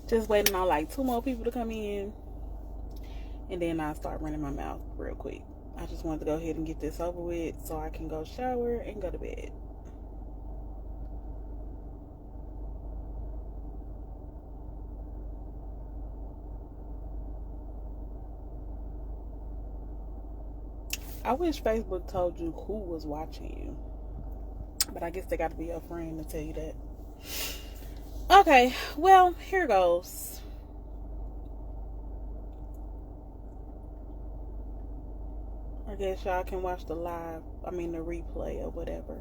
Just waiting on like 2 more people to come in, and then I'll start running my mouth real quick. I just wanted to go ahead and get this over with so I can go shower and go to bed. I wish Facebook told you who was watching you. But I guess they got to be your friend to tell you that. Okay, well, here goes. I guess y'all can watch the replay or whatever.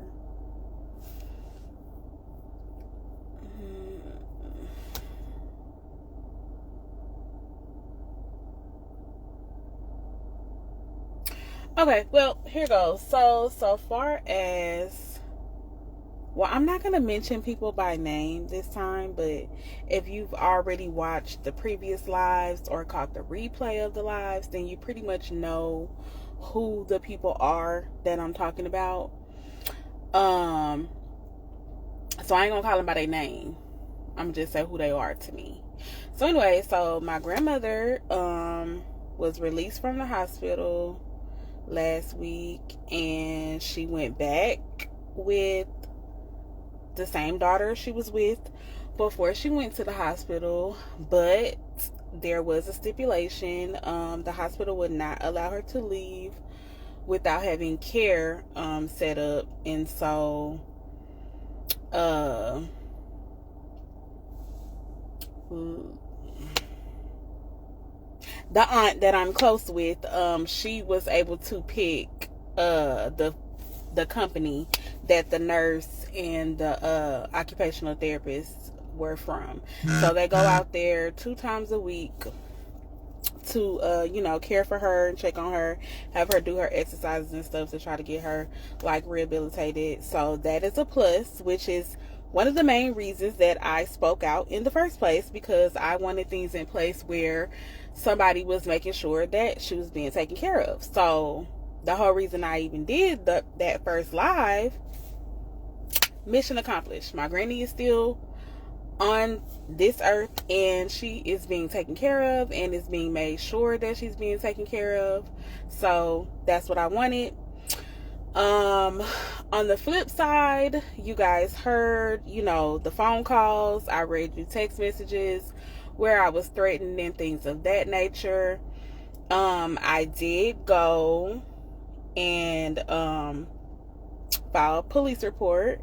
Okay, well, here goes. So far as, well, I'm not going to mention people by name this time, but if you've already watched the previous lives or caught the replay of the lives, then you pretty much know who the people are that I'm talking about. So I ain't going to call them by their name. I'm just say who they are to me. So anyway, so my grandmother was released from the hospital last week, and she went back with the same daughter she was with before she went to the hospital, but there was a stipulation. The hospital would not allow her to leave without having care set up, and so the aunt that I'm close with, she was able to pick the company that the nurse and the occupational therapist were from. So they go out there 2 times a week to care for her and check on her, have her do her exercises and stuff to try to get her like rehabilitated. So that is a plus, which is one of the main reasons that I spoke out in the first place, because I wanted things in place where somebody was making sure that she was being taken care of. So the whole reason I even did that first live, mission accomplished. My granny is still on this earth, and she is being taken care of, and is being made sure that she's being taken care of. So that's what I wanted. On the flip side, you guys heard, the phone calls. I read you text messages where I was threatened and things of that nature. I did go and file a police report.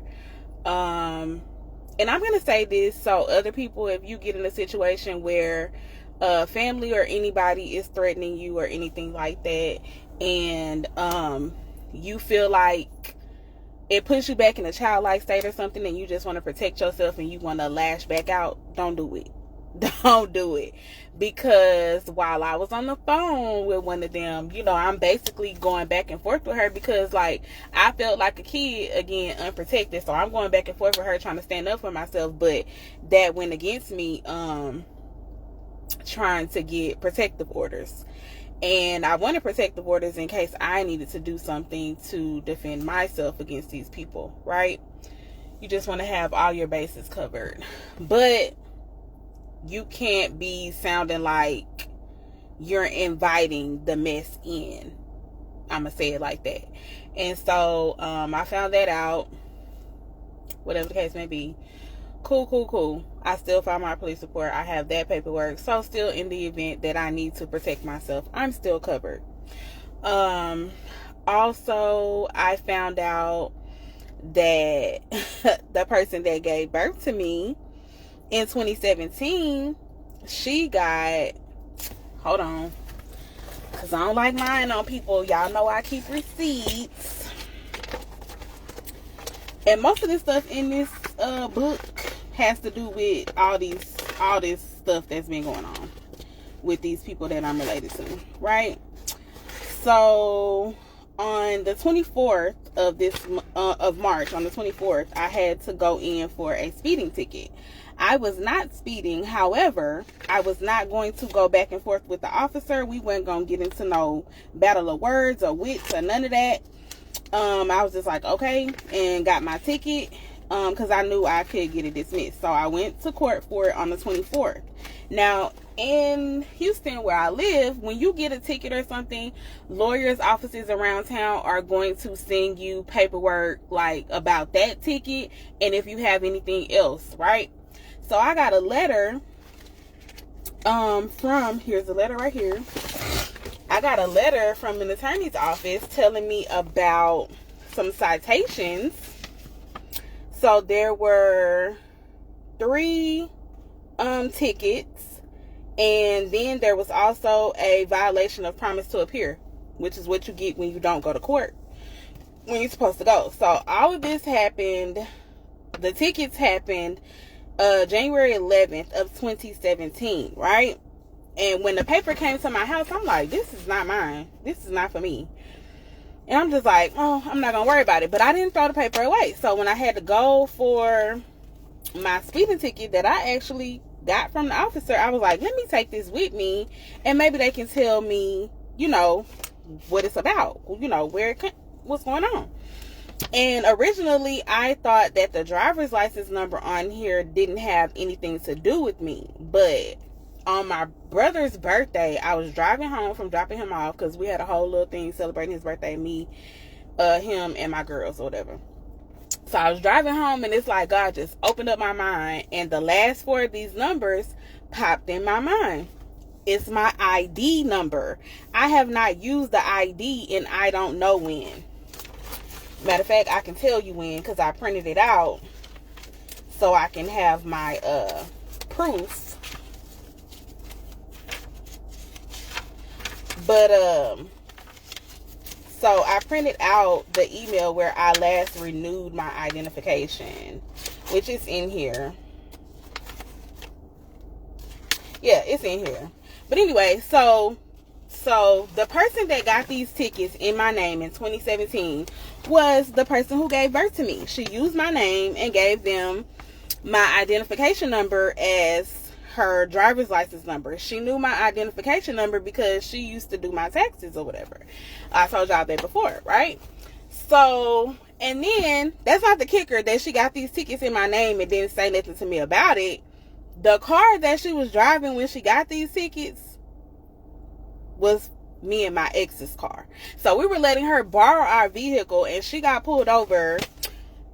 And I'm going to say this so other people, if you get in a situation where family or anybody is threatening you or anything like that, and you feel like it puts you back in a childlike state or something, and you just want to protect yourself and you want to lash back out, don't do it. Don't do it. Because while I was on the phone with one of them, I'm basically going back and forth with her, because I felt like a kid, again, unprotected. So I'm going back and forth with her trying to stand up for myself, but that went against me trying to get protective orders. And I wanted protective orders in case I needed to do something to defend myself against these people, right? You just want to have all your bases covered. But you can't be sounding like you're inviting the mess in. I'm going to say it like that. And so I found that out, whatever the case may be. Cool. I still filed my police report. I have that paperwork. So still, in the event that I need to protect myself, I'm still covered. Also, I found out that the person that gave birth to me in 2017, she got, hold on, because I don't like lying on people. Y'all know I keep receipts. And most of this stuff in this book has to do with all this stuff that's been going on with these people that I'm related to, right? So on the 24th of March, on the 24th, I had to go in for a speeding ticket. I was not speeding. However, I was not going to go back and forth with the officer. We weren't going to get into no battle of words or wits or none of that. I was just like, okay, and got my ticket because I knew I could get it dismissed. So I went to court for it on the 24th. Now, in Houston, where I live, when you get a ticket or something, lawyers' offices around town are going to send you paperwork like about that ticket and if you have anything else, right? So I got a letter here's a letter right here. I got a letter from an attorney's office telling me about some citations. So there were 3 tickets, and then there was also a violation of promise to appear, which is what you get when you don't go to court when you're supposed to go. So all of this happened, the tickets happened January 11th of 2017, right? And when the paper came to my house, I'm like, this is not mine. This is not for me. And I'm just like, oh, I'm not going to worry about it. But I didn't throw the paper away. So when I had to go for my speeding ticket that I actually got from the officer, I was like, let me take this with me. And maybe they can tell me, you know, what it's about. You know, what's going on. And originally, I thought that the driver's license number on here didn't have anything to do with me. But on my brother's birthday, I was driving home from dropping him off because we had a whole little thing celebrating his birthday, me, him, and my girls or whatever. So I was driving home, and it's like God just opened up my mind, and the last 4 of these numbers popped in my mind. It's my ID number. I have not used the ID in I don't know when. Matter of fact, I can tell you when because I printed it out so I can have my proof. But so I printed out the email where I last renewed my identification, which is in here. Yeah, it's in here. But anyway, so the person that got these tickets in my name in 2017 was the person who gave birth to me. She used my name and gave them my identification number as her driver's license number. She knew my identification number because she used to do my taxes or whatever. I told y'all that before, right? So, and then that's not the kicker, that she got these tickets in my name and didn't say nothing to me about it. The car that she was driving when she got these tickets was me and my ex's car. So we were letting her borrow our vehicle, and she got pulled over,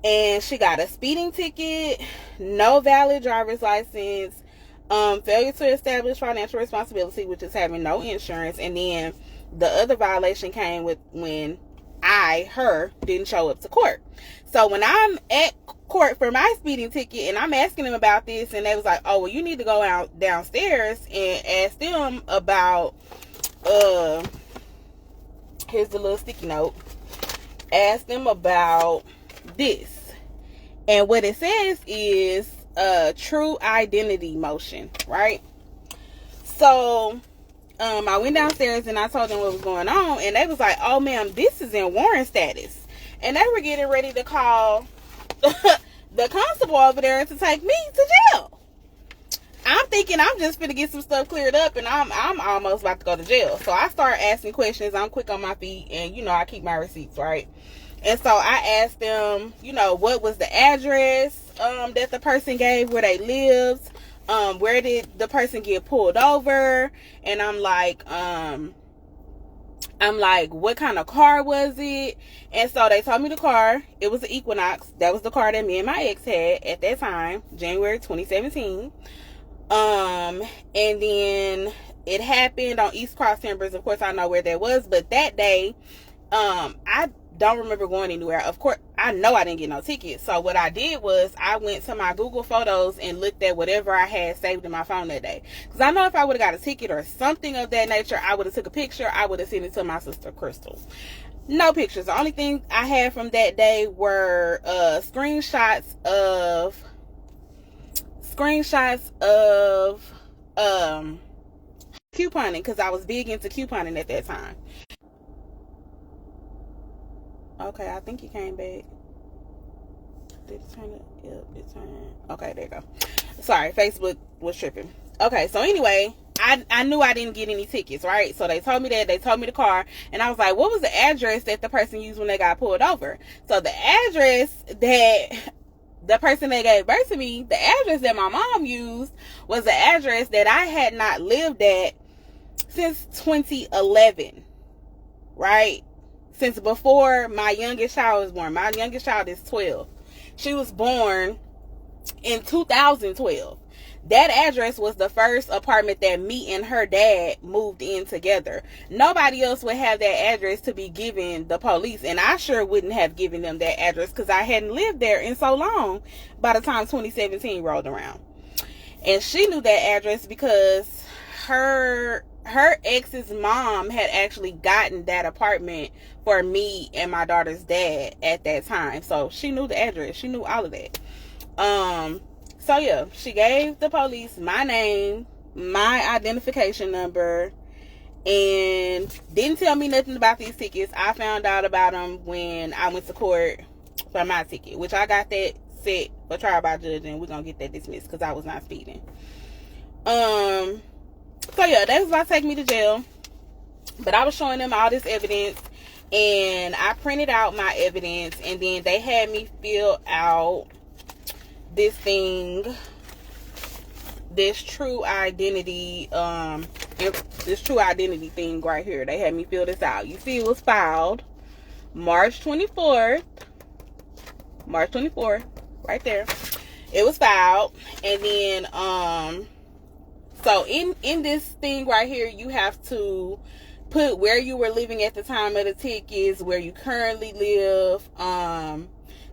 and she got a speeding ticket, no valid driver's license, failure to establish financial responsibility, which is having no insurance, and then the other violation came with when her didn't show up to court. So when I'm at court for my speeding ticket and I'm asking them about this, and they was like, oh, well, you need to go out downstairs and ask them about here's the little sticky note, ask them about this. And what it says is true identity motion, right? So I went downstairs and I told them what was going on, and they was like, oh ma'am, this is in warrant status. And they were getting ready to call the constable over there to take me to jail. I'm thinking I'm just gonna get some stuff cleared up, and I'm almost about to go to jail. So I start asking questions. I'm quick on my feet, and you know I keep my receipts, right? And so I asked them, you know, what was the address that the person gave, where they lived, where did the person get pulled over, and I'm like, what kind of car was it? And so they told me the car. It was an Equinox. That was the car that me and my ex had at that time, January 2017. And then it happened on East Cross Timbers. Of course, I know where that was, but that day, I don't remember going anywhere. Of course, I know I didn't get no ticket. So what I did was I went to my Google Photos and looked at whatever I had saved in my phone that day. Because I know if I would have got a ticket or something of that nature, I would have took a picture. I would have sent it to my sister Crystal. No pictures. The only thing I had from that day were screenshots of couponing, because I was big into couponing at that time. Okay, I think he came back. Did it turn it? Yep, it turned. Okay, there you go. Sorry, Facebook was tripping. Okay, so anyway, I knew I didn't get any tickets, right? So they told me that. They told me the car. And I was like, what was the address that the person used when they got pulled over? So the address that the person that gave birth to me, the address that my mom used was the address that I had not lived at since 2011, right? Since before my youngest child was born. My youngest child is 12. She was born in 2012. That address was the first apartment that me and her dad moved in together. Nobody else would have that address to be given the police, and I sure wouldn't have given them that address because I hadn't lived there in so long by the time 2017 rolled around. And she knew that address because her ex's mom had actually gotten that apartment for me and my daughter's dad at that time. So she knew the address. She knew all of that. So yeah, she gave the police my name, my identification number, and didn't tell me nothing about these tickets. I found out about them when I went to court for my ticket, which I got that set for trial by judge, and we're gonna get that dismissed because I was not speeding. So yeah, they was about to take me to jail, but I was showing them all this evidence, and I printed out my evidence, and then they had me fill out this thing, this true identity thing right here. They had me fill this out. You see, it was filed March 24th, right there. It was filed. And then so in this thing right here, you have to put where you were living at the time of the tickets, where you currently live,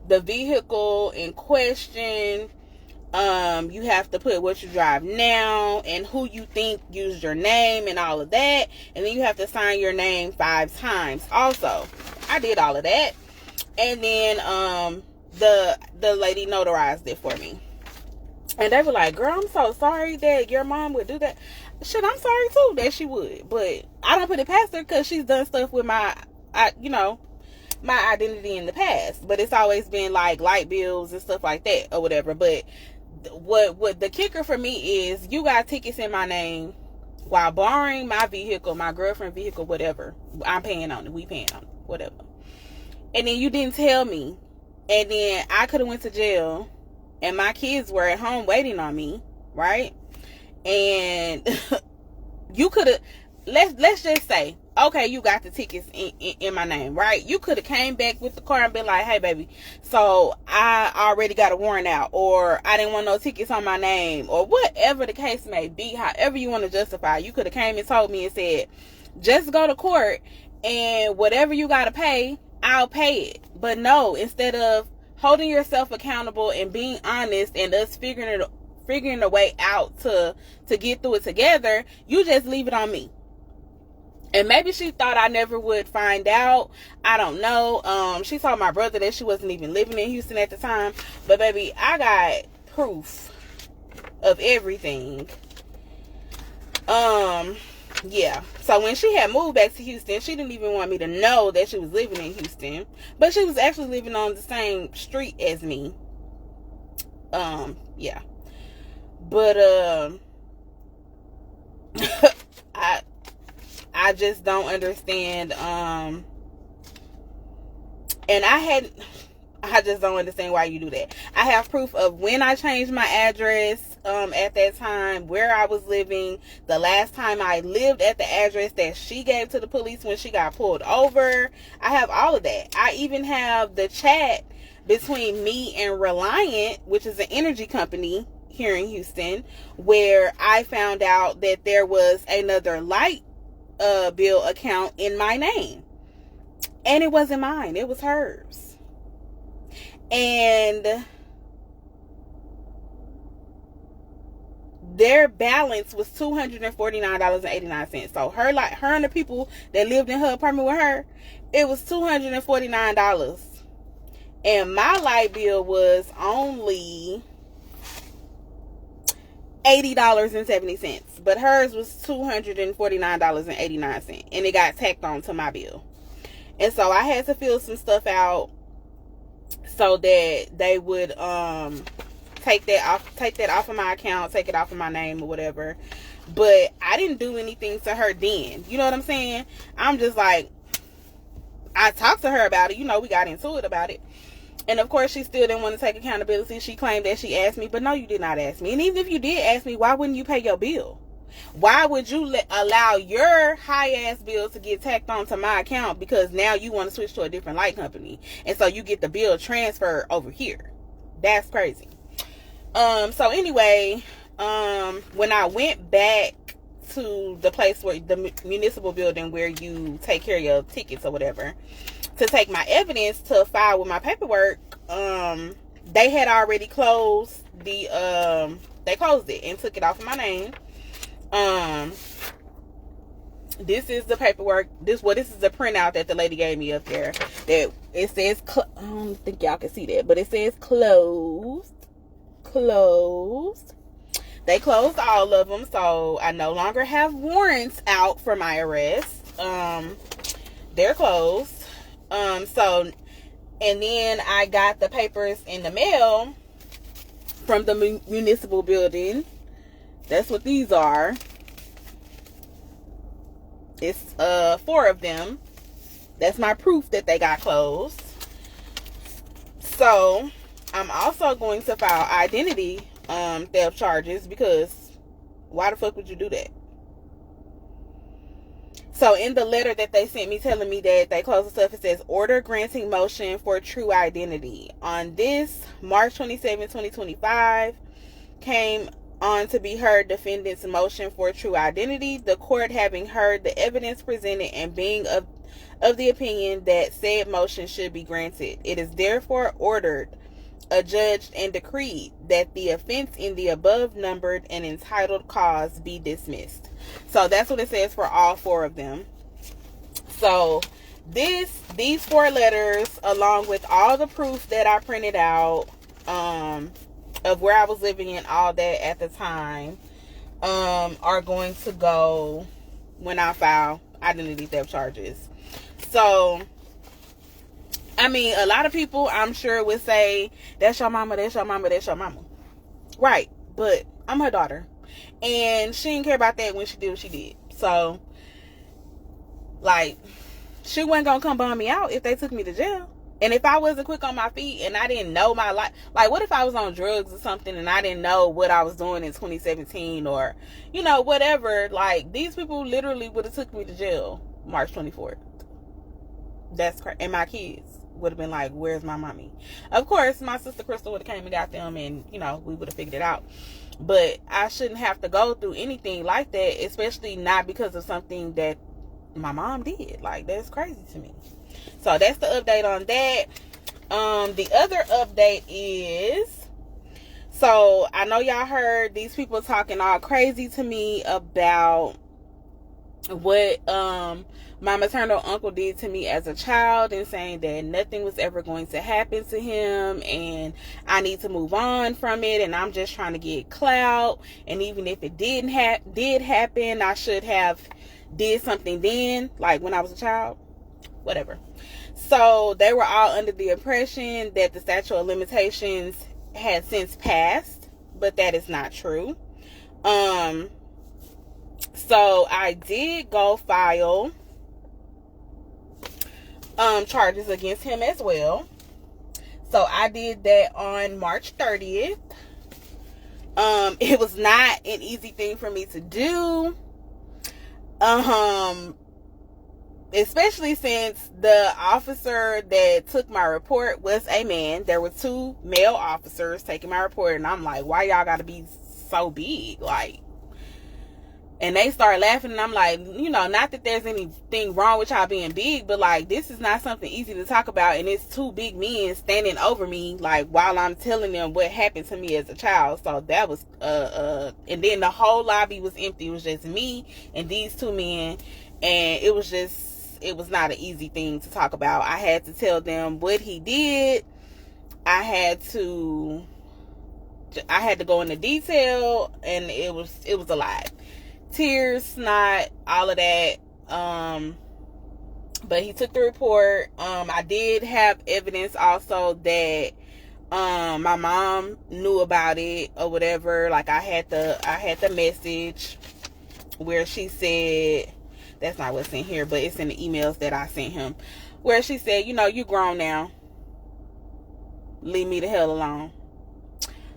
the vehicle in question. You have to put what you drive now and who you think used your name and all of that. And then you have to sign your name 5 times also. I did all of that. And then the lady notarized it for me. And they were like, girl, I'm so sorry that your mom would do that. Shit, I'm sorry too that she would. But I don't put it past her because she's done stuff with my identity in the past. But it's always been like light bills and stuff like that or whatever. But what the kicker for me is, you got tickets in my name while borrowing my vehicle, my girlfriend's vehicle, whatever. I'm paying on it. We paying on it. Whatever. And then you didn't tell me. And then I could have went to jail. And my kids were at home waiting on me. Right? And you could have, let's just say, okay, you got the tickets in my name, right? You could have came back with the car and been like, hey, baby, so I already got a warrant out, or I didn't want no tickets on my name, or whatever the case may be, however you want to justify. You could have came and told me and said, just go to court, and whatever you got to pay, I'll pay it. But no, instead of holding yourself accountable and being honest and us figuring a way out to get through it together, you just leave it on me. And maybe she thought I never would find out. I don't know. She told my brother that she wasn't even living in Houston at the time. But baby, I got proof of everything. Yeah. So when she had moved back to Houston, she didn't even want me to know that she was living in Houston. But she was actually living on the same street as me. Yeah. But I just don't understand. And I just don't understand why you do that. I have proof of when I changed my address at that time, where I was living, the last time I lived at the address that she gave to the police when she got pulled over. I have all of that. I even have the chat between me and Reliant, which is an energy company here in Houston, where I found out that there was another light bill account in my name, and it wasn't mine, it was hers. And their balance was $249.89. So her and the people that lived in her apartment with her, it was $249. And my light bill was only $80.70, but hers was $249.89, and it got tacked on to my bill. And so I had to fill some stuff out so that they would take that off of my account, take it off of my name or whatever. But I didn't do anything to her then. You know what I'm saying? I'm just like, I talked to her about it. We got into it about it. And of course, she still didn't want to take accountability. She claimed that she asked me, but no, you did not ask me. And even if you did ask me, why wouldn't you pay your bill? Why would you allow your high ass bill to get tacked onto my account because now you want to switch to a different light company, and so you get the bill transferred over here? That's crazy. So anyway, when I went back to the place where the municipal building where you take care of your tickets or whatever, to take my evidence to file with my paperwork, they had already closed they closed it and took it off of my name. This is the paperwork. This is the printout that the lady gave me up there. That it says, I don't think y'all can see that, but it says closed. They closed all of them, so I no longer have warrants out for my arrest. They're closed. So, and then I got the papers in the mail from the municipal building. That's what these are. It's 4 of them. That's my proof that they got closed. So I'm also going to file identity theft charges, because why the fuck would you do that? So in the letter that they sent me telling me that they closed the stuff, it says order granting motion for true identity. On this March 27, 2025 came on to be heard defendant's motion for true identity, the court having heard the evidence presented and being of the opinion that said motion should be granted. It is therefore ordered, adjudged, and decreed that the offense in the above numbered and entitled cause be dismissed. So that's what it says for all 4 of them. So these 4 letters, along with all the proof that I printed out, of where I was living and all that at the time, are going to go when I file identity theft charges. So, I mean, a lot of people, I'm sure, would say, that's your mama, that's your mama, that's your mama. Right, but I'm her daughter. And she didn't care about that when she did what she did. So, like, she wasn't going to come bum me out if they took me to jail. And if I wasn't quick on my feet and I didn't know my life, like, what if I was on drugs or something and I didn't know what I was doing in 2017 or, you know, whatever. Like, these people literally would have took me to jail March 24th. That's crazy. And my kids would have been like, where's my mommy? Of course, my sister Crystal would have came and got them, and, you know, we would have figured it out. But I shouldn't have to go through anything like that, especially not because of something that my mom did. Like, that's crazy to me. So that's the update on that. The other update is, so I know y'all heard these people talking all crazy to me about what my maternal uncle did to me as a child, and saying that nothing was ever going to happen to him and I need to move on from it, and I'm just trying to get clout, and even if it did happen, I should have did something then, like when I was a child, whatever. So they were all under the impression that the statute of limitations had since passed, but that is not true. So I did go file charges against him as well. So I did that on March 30th. It was not an easy thing for me to do. Especially since the officer that took my report was a man. There were 2 male officers taking my report, and I'm like, why y'all gotta be so big? Like, and they started laughing, and I'm like, you know, not that there's anything wrong with y'all being big, but like, this is not something easy to talk about, and it's 2 big men standing over me, like, while I'm telling them what happened to me as a child. So that was and then the whole lobby was empty. It was just me and these 2 men, and it was not an easy thing to talk about. I had to tell them what he did. I had to go into detail, and it was a lot. Tears, snot, all of that. But he took the report. I did have evidence also that my mom knew about it or whatever. Like, I had the message where she said, that's not what's in here, but it's in the emails that I sent him, where she said, you know, you grown now. leave me the hell alone.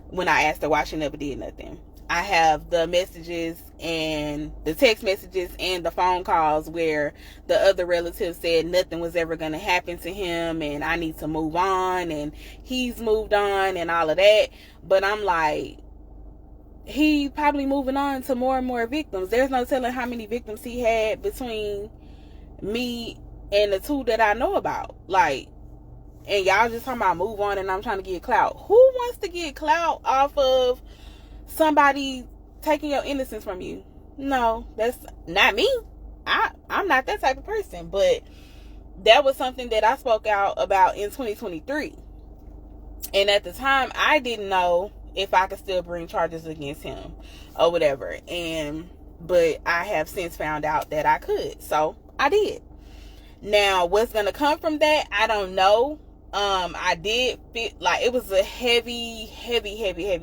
When I asked her why she never did nothing. I have the messages and the text messages and the phone calls where the other relatives said nothing was ever going to happen to him and I need to move on and he's moved on and all of that. But I'm like, he probably moving on to more and more victims. There's no telling how many victims he had between me and the two that I know about. Like, and y'all just talking about move on and I'm trying to get clout. Who wants to get clout off of somebody taking your innocence from you? No, that's not me. I'm not that type of person. But that was something that I spoke out about in 2023. And at the time, I didn't know if I could still bring charges against him or whatever. But I have since found out that I could. So I did. Now, what's going to come from that, I don't know. I did feel like it was a heavy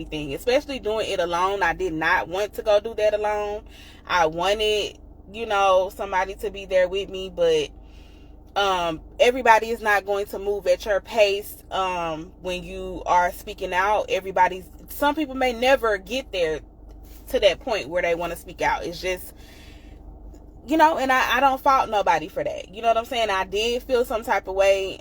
thing, especially doing it alone. I did not want to go do that alone. I wanted, somebody to be there with me, but everybody is not going to move at your pace when you are speaking out. Some people may never get there to that point where they want to speak out. It's just, and I don't fault nobody for that. You know what I'm saying? I did feel some type of way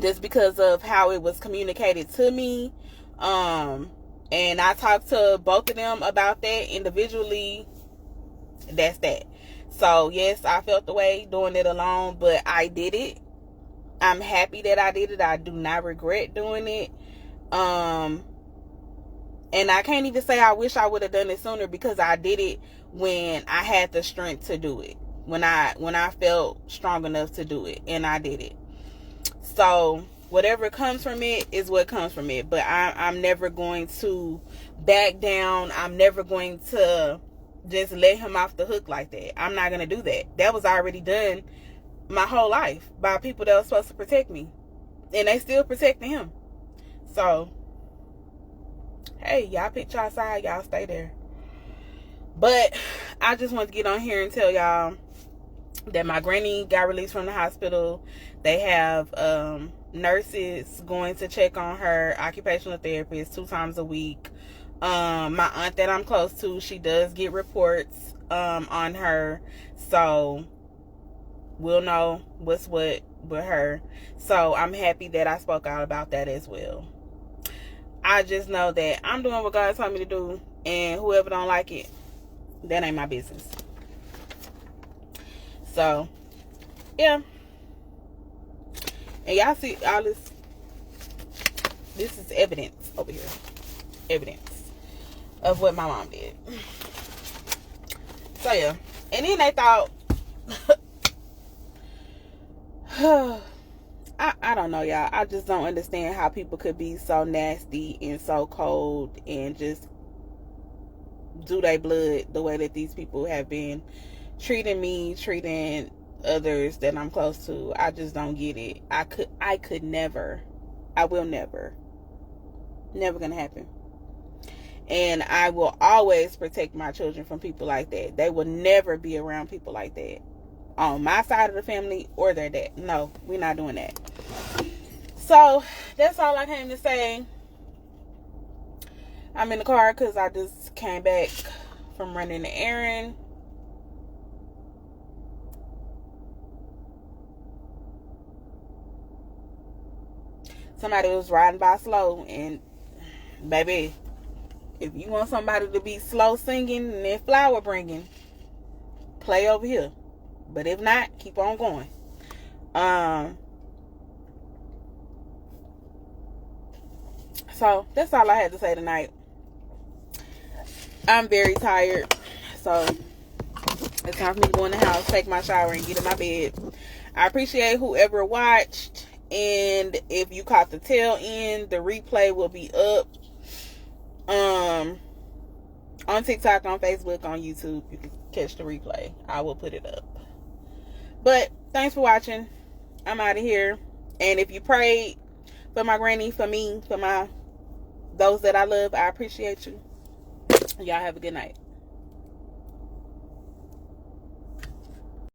just because of how it was communicated to me. And I talked to both of them about that individually. That's that. So, yes, I felt the way doing it alone, but I did it. I'm happy that I did it. I do not regret doing it. And I can't even say I wish I would have done it sooner, because I did it when I had the strength to do it. When I felt strong enough to do it, and I did it. So whatever comes from it is what comes from it. But I'm never going to back down. I'm never going to just let him off the hook like that. I'm not going to do that. That was already done my whole life by people that were supposed to protect me. And they still protecting him. So, hey, y'all pick y'all side. Y'all stay there. But I just want to get on here and tell y'all that my granny got released from the hospital. They have nurses going to check on her, occupational therapist 2 times a week. My aunt that I'm close to, she does get reports on her, so we'll know what's what with her. So I'm happy that I spoke out about that as well. I just know that I'm doing what God told me to do, and whoever don't like it, that ain't my business. So, yeah. And y'all see all this. This is evidence over here. Evidence of what my mom did. So, yeah. And then they thought, I don't know, y'all. I just don't understand how people could be so nasty and so cold and just do their blood the way that these people have been treating me, treating others that I'm close to. I just don't get it. I could never. I will never. Never gonna happen. And I will always protect my children from people like that. They will never be around people like that. On my side of the family or their dad. No, we're not doing that. So, that's all I came to say. I'm in the car because I just came back from running the errand. Somebody was riding by slow, and baby, if you want somebody to be slow singing and flower bringing, play over here. But if not, keep on going. So that's all I had to say tonight. I'm very tired, so it's time for me to go in the house, take my shower, and get in my bed. I appreciate whoever watched, and if you caught the tail end, the replay will be up on TikTok, on Facebook, on YouTube. You can catch the replay. I will put it up. But thanks for watching. I'm out of here. And if you prayed for my granny, for me, for those that I love, I appreciate you. Y'all have a good night.